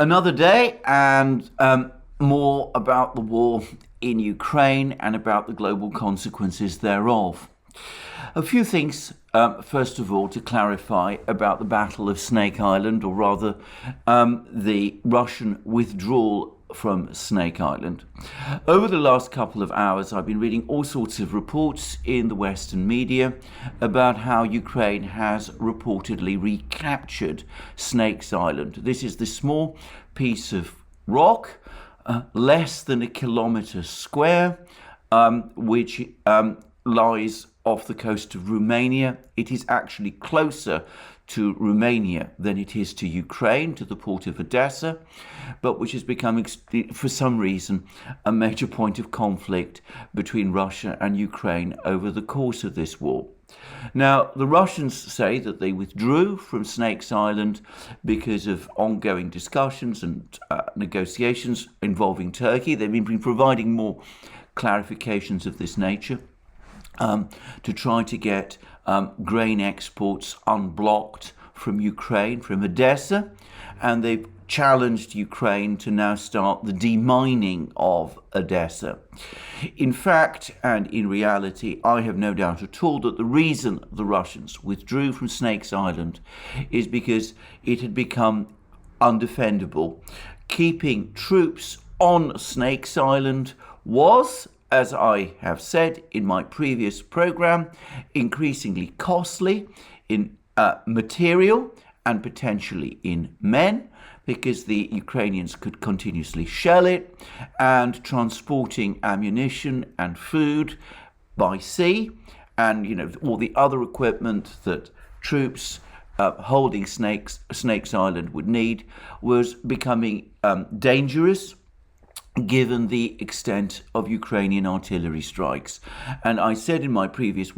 Another day and more about the war in Ukraine and about the global consequences thereof. A few things, first of all, to clarify about the Battle of Snake Island, or rather the Russian withdrawal from Snake Island. Over the last couple of hours, I've been reading all sorts of reports in the Western media about how Ukraine has reportedly recaptured Snake Island. This is the small piece of rock, less than a kilometre square, which lies off the coast of Romania. It is actually closer to Romania than it is to Ukraine, to the port of Odessa, but which has become, for some reason, a major point of conflict between Russia and Ukraine over the course of this war. Now, the Russians say that they withdrew from Snake Island because of ongoing discussions and negotiations involving Turkey. They've been providing more clarifications of this nature to try to get grain exports unblocked from Ukraine, from Odessa, and they've challenged Ukraine to now start the demining of Odessa. In fact, and in reality, I have no doubt at all that the reason the Russians withdrew from Snake Island is because it had become undefendable. Keeping troops on Snake Island was, as I have said in my previous program, increasingly costly in material and potentially in men, because the Ukrainians could continuously shell it, and transporting ammunition and food by sea, and all the other equipment that troops holding Snake Island would need was becoming dangerous, given the extent of Ukrainian artillery strikes. And I said in my previous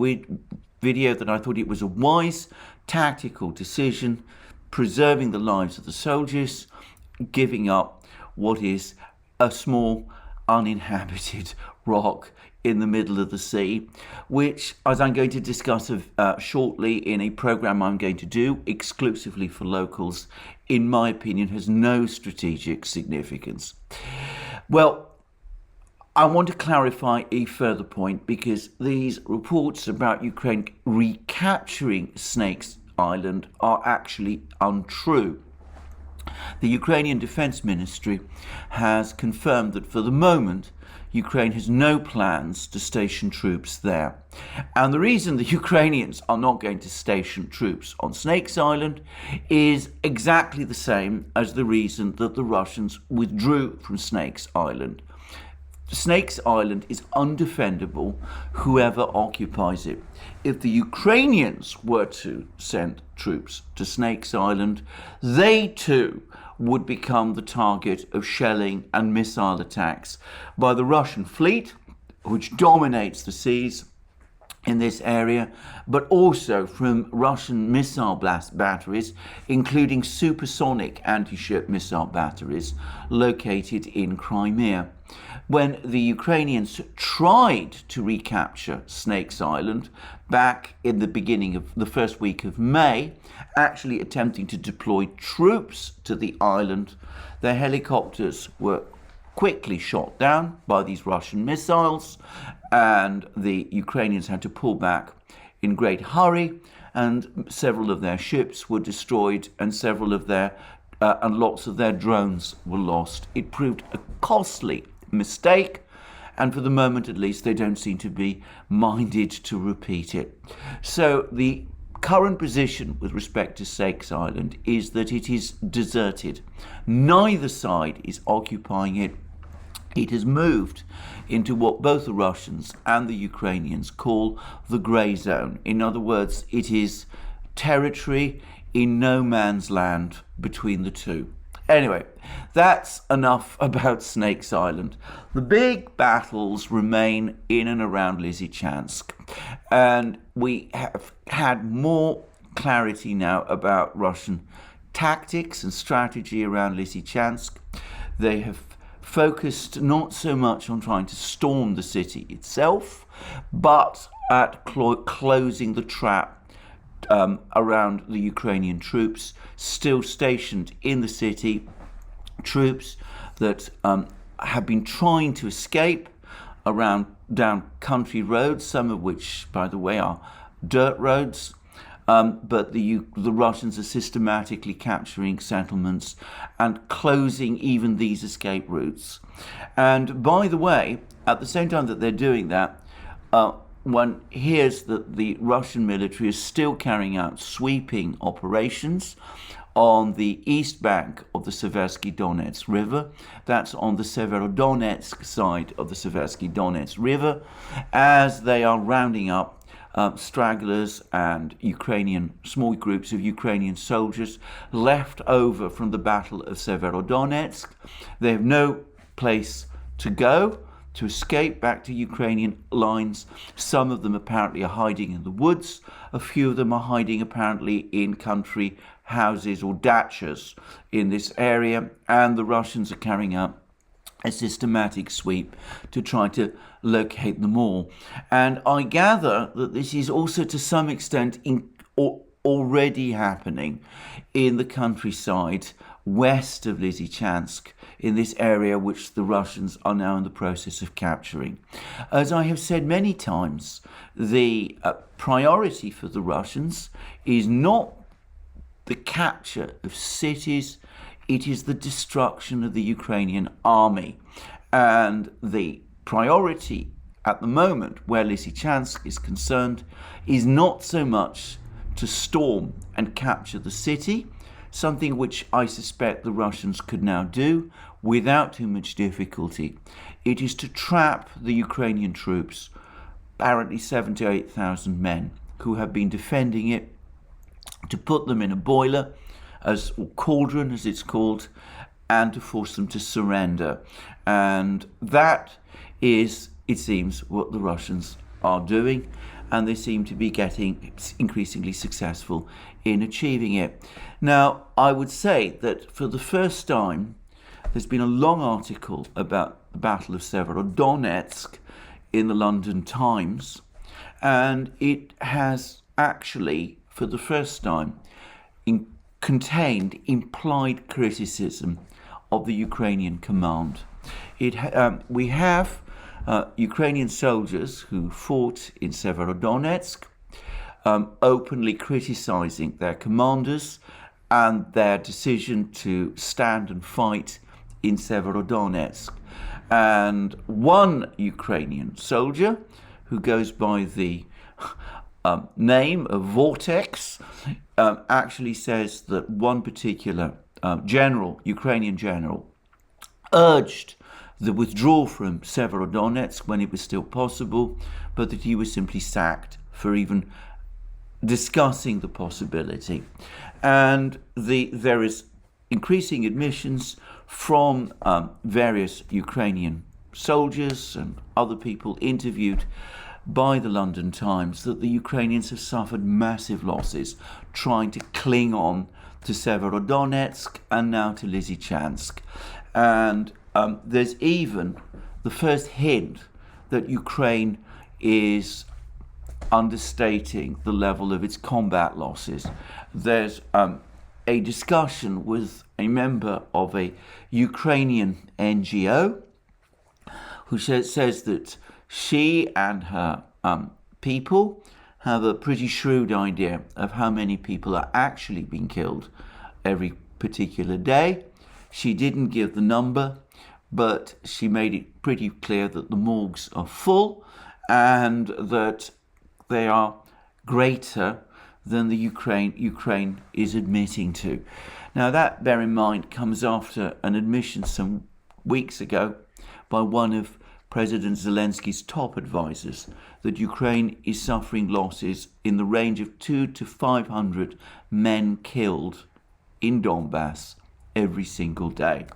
video that I thought it was a wise tactical decision, preserving the lives of the soldiers, giving up what is a small uninhabited rock in the middle of the sea, which, as I'm going to discuss shortly in a program I'm going to do exclusively for locals, in my opinion, has no strategic significance. Well, I want to clarify a further point, because these reports about Ukraine recapturing Snake Island are actually untrue. The Ukrainian Defense Ministry has confirmed that for the moment, Ukraine has no plans to station troops there. And the reason the Ukrainians are not going to station troops on Snake Island is exactly the same as the reason that the Russians withdrew from Snake Island. Snake Island is undefendable, whoever occupies it. If the Ukrainians were to send troops to Snake Island, they too would become the target of shelling and missile attacks by the Russian fleet, which dominates the seas in this area, but also from Russian missile batteries, including supersonic anti-ship missile batteries located in Crimea. When the Ukrainians tried to recapture Snake Island back in the beginning of the first week of May, actually attempting to deploy troops to the island, their helicopters were quickly shot down by these Russian missiles, and the Ukrainians had to pull back in great hurry, and several of their ships were destroyed, and and lots of their drones were lost. It proved a costly mistake, and for the moment at least they don't seem to be minded to repeat it. So the current position with respect to Snake Island is that it is deserted. Neither side is occupying it. It has moved into what both the Russians and the Ukrainians call the grey zone. In other words, it is territory in no man's land between the two. Anyway, that's enough about Snake Island. The big battles remain in and around Lysychansk, and we have had more clarity now about Russian tactics and strategy around Lysychansk. They have focused not so much on trying to storm the city itself, but at closing the trap around the Ukrainian troops still stationed in the city troops that have been trying to escape down country roads, some of which, by the way, are dirt roads. But the Russians are systematically capturing settlements and closing even these escape routes. And by the way, at the same time that they're doing that, one hears that the Russian military is still carrying out sweeping operations on the east bank of the Seversky Donets River. That's on the Severodonetsk side of the Seversky Donets River, as they are rounding up stragglers and small groups of Ukrainian soldiers left over from the Battle of Severodonetsk. They have no place to go to escape back to Ukrainian lines. Some of them apparently are hiding in the woods. A few of them are hiding apparently in country houses or dachas in this area, and the Russians are carrying out a systematic sweep to try to locate them all. And I gather that this is also to some extent already happening in the countryside west of Lysychansk, in this area which the Russians are now in the process of capturing. As I have said many times, the priority for the Russians is not the capture of cities, it is the destruction of the Ukrainian army. And the priority at the moment, where Lysychansk is concerned, is not so much to storm and capture the city, something which I suspect the Russians could now do without too much difficulty. It is to trap the Ukrainian troops, apparently 7,000 to 8,000 men, who have been defending it, to put them in a boiler, or cauldron as it's called, and to force them to surrender. And that is, it seems, what the Russians are doing, and they seem to be getting increasingly successful in achieving it. Now, I would say that for the first time, there's been a long article about the Battle of Severodonetsk in the London Times, and it has actually, for the first time, contained implied criticism of the Ukrainian command. We have Ukrainian soldiers who fought in Severodonetsk, openly criticizing their commanders and their decision to stand and fight in Severodonetsk. And one Ukrainian soldier, who goes by the name of Vortex, actually says that one particular Ukrainian general, urged the withdrawal from Severodonetsk when it was still possible, but that he was simply sacked for even discussing the possibility. And there is increasing admissions from various Ukrainian soldiers and other people interviewed by the London Times that the Ukrainians have suffered massive losses trying to cling on to Severodonetsk and now to Lysychansk. And there's even the first hint that Ukraine is understating the level of its combat losses. There's a discussion with a member of a Ukrainian NGO who says that she and her people have a pretty shrewd idea of how many people are actually being killed every particular day. She didn't give the number, but she made it pretty clear that the morgues are full and that they are greater than the Ukraine is admitting to. Now that, bear in mind, comes after an admission some weeks ago by one of President Zelensky's top advisors that Ukraine is suffering losses in the range of 200 to 500 men killed in Donbass every single day.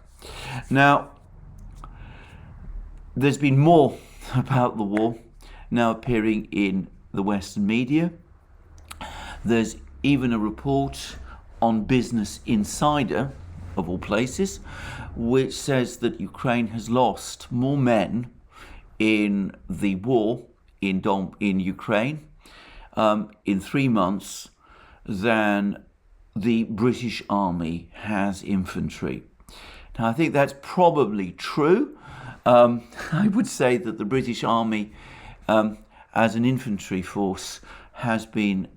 Now, there's been more about the war now appearing in the Western media. There's even a report on Business Insider, of all places, which says that Ukraine has lost more men in the war in Ukraine in 3 months than the British Army has infantry. Now, I think that's probably true. I would say that the British Army, as an infantry force, has been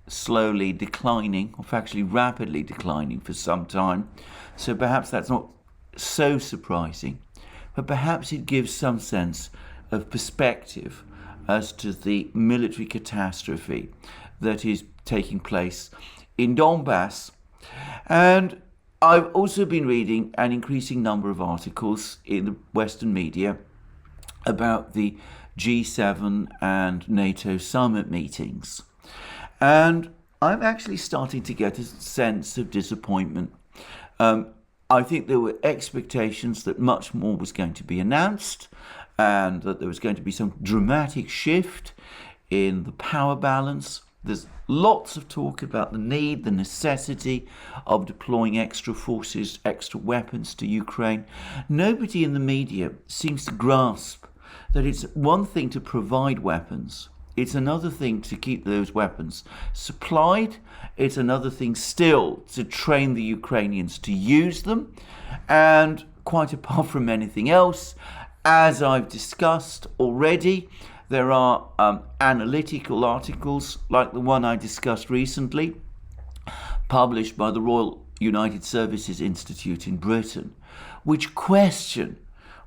slowly declining, or actually rapidly declining for some time. So perhaps that's not so surprising, but perhaps it gives some sense of perspective as to the military catastrophe that is taking place in Donbass. And I've also been reading an increasing number of articles in the Western media about the G7 and NATO summit meetings. And I'm actually starting to get a sense of disappointment. I think there were expectations that much more was going to be announced and that there was going to be some dramatic shift in the power balance. There's lots of talk about the need, the necessity of deploying extra forces, extra weapons to Ukraine. Nobody in the media seems to grasp that it's one thing to provide weapons. It's another thing to keep those weapons supplied. It's another thing still to train the Ukrainians to use them. And quite apart from anything else, as I've discussed already, there are analytical articles like the one I discussed recently, published by the Royal United Services Institute in Britain, which question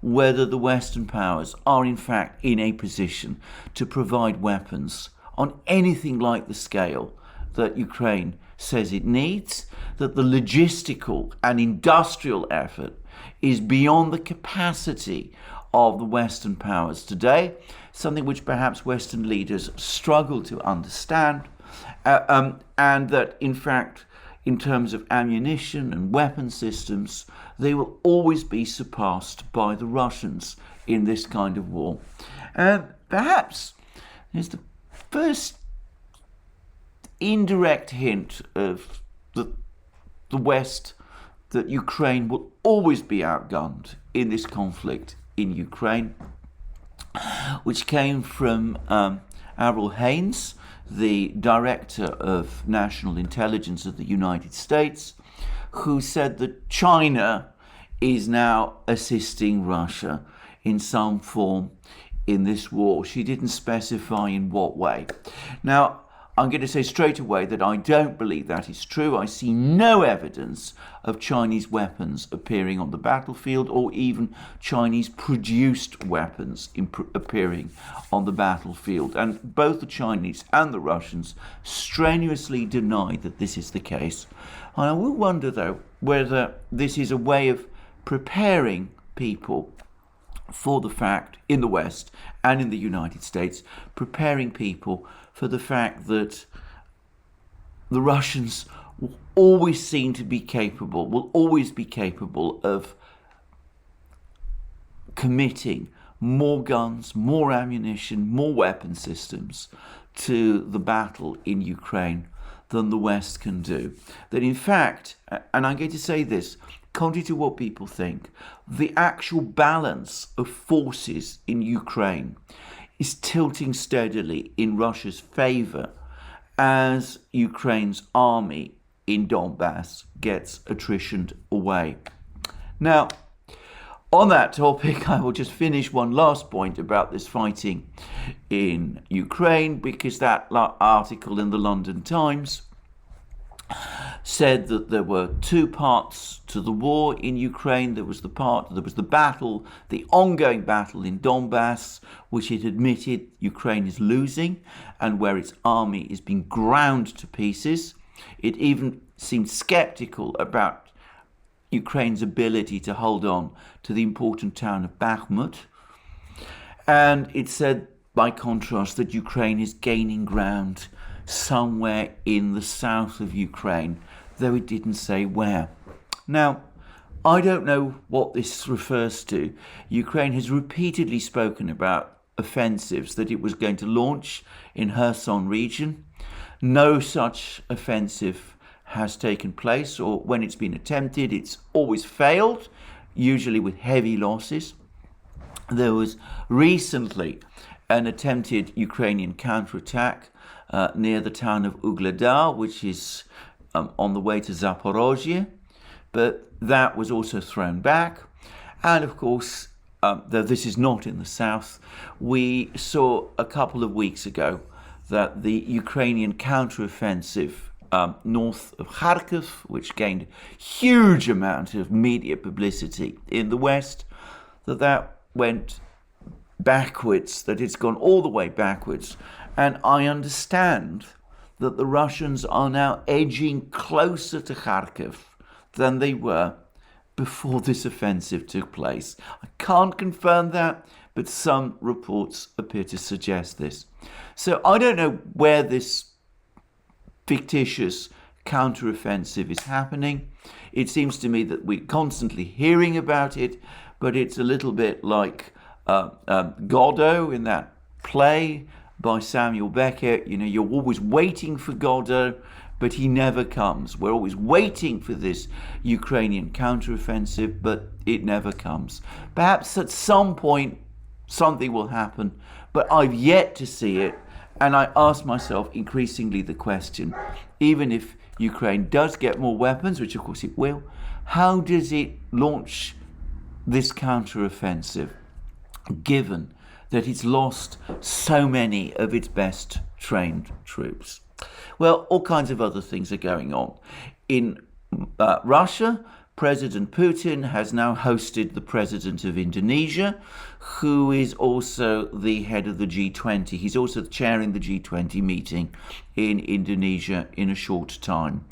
whether the Western powers are in fact in a position to provide weapons on anything like the scale that Ukraine says it needs, that the logistical and industrial effort is beyond the capacity of the Western powers today, something which perhaps Western leaders struggle to understand, and that in fact, in terms of ammunition and weapon systems, they will always be surpassed by the Russians in this kind of war. Perhaps there's the first indirect hint of the West that Ukraine will always be outgunned in this conflict in Ukraine, which came from Avril Haines, the director of national intelligence of the United States, who said that China is now assisting Russia in some form in this war. She didn't specify in what way. Now, I'm going to say straight away that I don't believe that is true. I see no evidence of Chinese weapons appearing on the battlefield, or even Chinese produced weapons appearing on the battlefield. And both the Chinese and the Russians strenuously deny that this is the case. And I will wonder, though, whether this is a way of preparing people for the fact, in the West and in the United States, preparing people for the fact that the Russians will always be capable of committing more guns, more ammunition, more weapon systems to the battle in Ukraine than the West can do. That in fact, and I'm going to say this, contrary to what people think, the actual balance of forces in Ukraine is tilting steadily in Russia's favor as Ukraine's army in Donbass gets attritioned away. Now, on that topic, I will just finish one last point about this fighting in Ukraine, because that article in the London Times said that there were two parts to the war in Ukraine. There was the battle, the ongoing battle in Donbass, which it admitted Ukraine is losing and where its army is being ground to pieces. It even seemed skeptical about Ukraine's ability to hold on to the important town of Bakhmut. And it said, by contrast, that Ukraine is gaining ground somewhere in the south of Ukraine, though it didn't say where. Now, I don't know what this refers to. Ukraine has repeatedly spoken about offensives that it was going to launch in Kherson region. No such offensive has taken place, or when it's been attempted, it's always failed, usually with heavy losses. There was recently an attempted Ukrainian counterattack near the town of Ugledar, which is on the way to Zaporozhye. but that was also thrown back. And of course, though this is not in the south, we saw a couple of weeks ago that the Ukrainian counteroffensive north of Kharkiv, which gained huge amount of media publicity in the West, that went backwards, that it's gone all the way backwards. And I understand that the Russians are now edging closer to Kharkiv than they were before this offensive took place. I can't confirm that, but some reports appear to suggest this. So I don't know where this fictitious counteroffensive is happening. It seems to me that we're constantly hearing about it, but it's a little bit like Godot in that play by Samuel Beckett. You know, you're always waiting for Godot, but he never comes. We're always waiting for this Ukrainian counteroffensive, but it never comes. Perhaps at some point something will happen, but I've yet to see it. And I ask myself increasingly the question, even if Ukraine does get more weapons, which of course it will, how does it launch this counteroffensive, given that it's lost so many of its best trained troops? Well, all kinds of other things are going on. In Russia, President Putin has now hosted the president of Indonesia, who is also the head of the G20. He's also chairing the G20 meeting in Indonesia in a short time.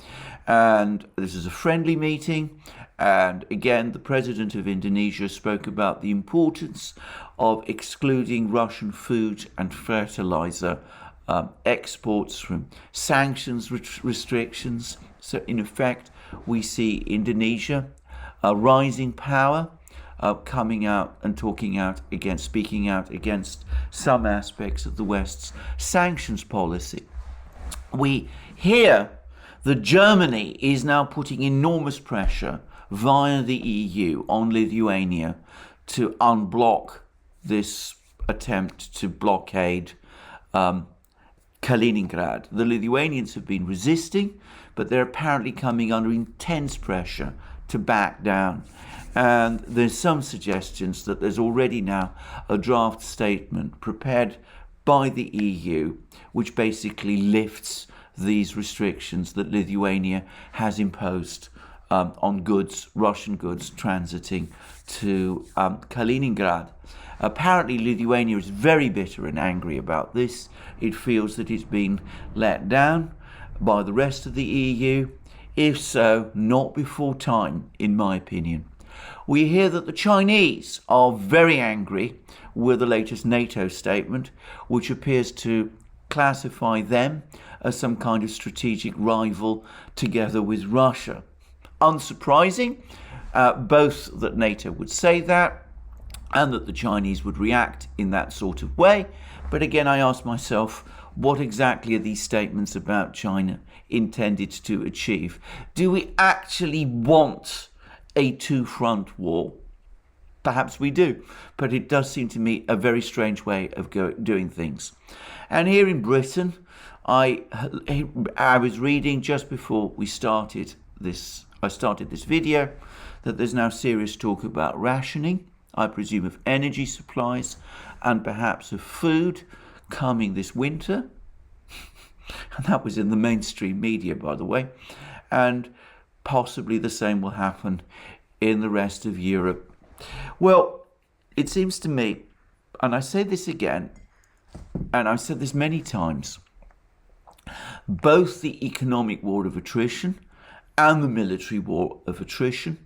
And this is a friendly meeting. And again, the president of Indonesia spoke about the importance of excluding Russian food and fertilizer exports from sanctions restrictions. So in effect, we see Indonesia, a rising power, coming out and speaking out against some aspects of the West's sanctions policy. We hear that Germany is now putting enormous pressure via the EU on Lithuania to unblock this attempt to blockade Kaliningrad. The Lithuanians have been resisting, but they're apparently coming under intense pressure to back down. And there's some suggestions that there's already now a draft statement prepared by the EU, which basically lifts these restrictions that Lithuania has imposed on goods, Russian goods transiting to Kaliningrad. Apparently, Lithuania is very bitter and angry about this. It feels that it's been let down by the rest of the EU. If so, not before time, in my opinion. We hear that the Chinese are very angry with the latest NATO statement, which appears to classify them as some kind of strategic rival together with Russia. Unsurprising, both that NATO would say that and that the Chinese would react in that sort of way. But again, I ask myself, what exactly are these statements about China intended to achieve? Do we actually want a two-front war? Perhaps we do, but it does seem to me a very strange way of doing things. And here in Britain, I was reading just before we started this, I started this video, that there's now serious talk about rationing, I presume of energy supplies and perhaps of food coming this winter. And that was in the mainstream media, by the way. And possibly the same will happen in the rest of Europe. Well, it seems to me, and I say this again, and I've said this many times, both the economic war of attrition and the military war of attrition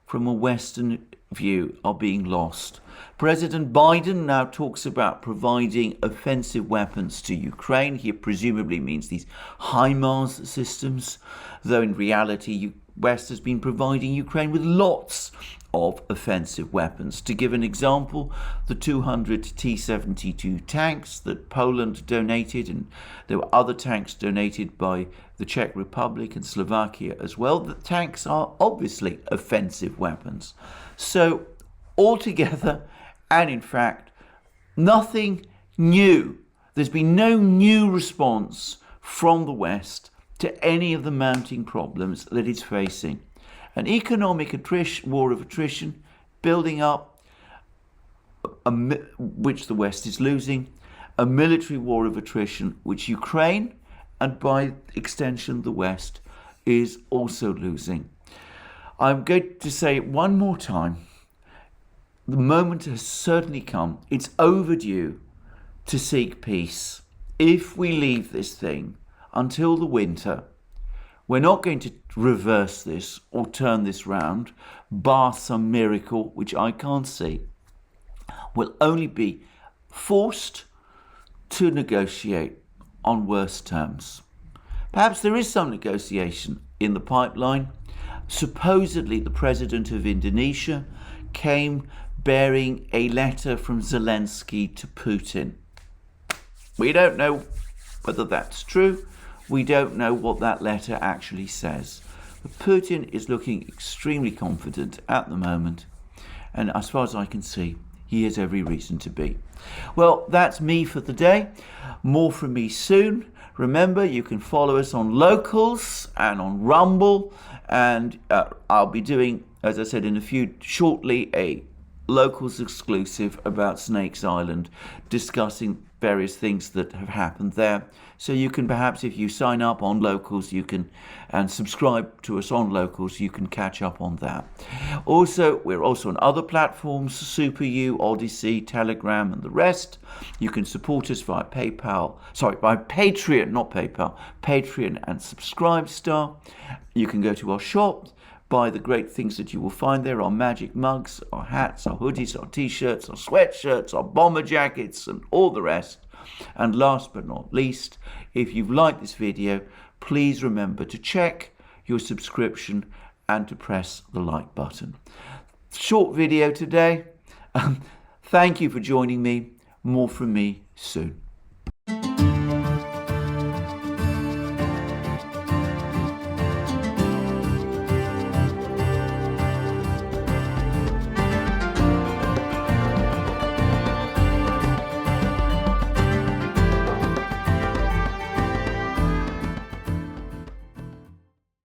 from a Western view are being lost. President Biden now talks about providing offensive weapons to Ukraine. He presumably means these HIMARS systems, though in reality, West has been providing Ukraine with lots of offensive weapons. To give an example, the 200 T-72 tanks that Poland donated, and there were other tanks donated by the Czech Republic and Slovakia as well. The tanks are obviously offensive weapons. So altogether, and in fact, nothing new. There's been no new response from the West to any of the mounting problems that it's facing. An economic war of attrition building up, which the West is losing, a military war of attrition which Ukraine, and by extension the West, is also losing. I'm going to say it one more time. The moment has certainly come. It's overdue to seek peace. If we leave this thing until the winter, we're not going to reverse this or turn this round, bar some miracle, which I can't see. We'll only be forced to negotiate on worse terms. Perhaps there is some negotiation in the pipeline. Supposedly the president of Indonesia came bearing a letter from Zelensky to Putin. We don't know whether that's true. We don't know what that letter actually says. But Putin is looking extremely confident at the moment. And as far as I can see, he has every reason to be. Well, that's me for the day. More from me soon. Remember, you can follow us on Locals and on Rumble. And I'll be doing, as I said, shortly, a Locals exclusive about Snakes Island, discussing various things that have happened there. So you can perhaps, if you sign up on Locals, and subscribe to us on Locals, you can catch up on that. Also, we're also on other platforms, SuperU, ODYSEE, Telegram, and the rest. You can support us via by Patreon, not PayPal, Patreon and Subscribestar. You can go to our shop, buy the great things that you will find there, our magic mugs, our hats, our hoodies, our t-shirts, our sweatshirts, our bomber jackets, and all the rest. And last but not least, if you've liked this video, please remember to check your subscription and to press the like button. Short video today. Thank you for joining me. More from me soon.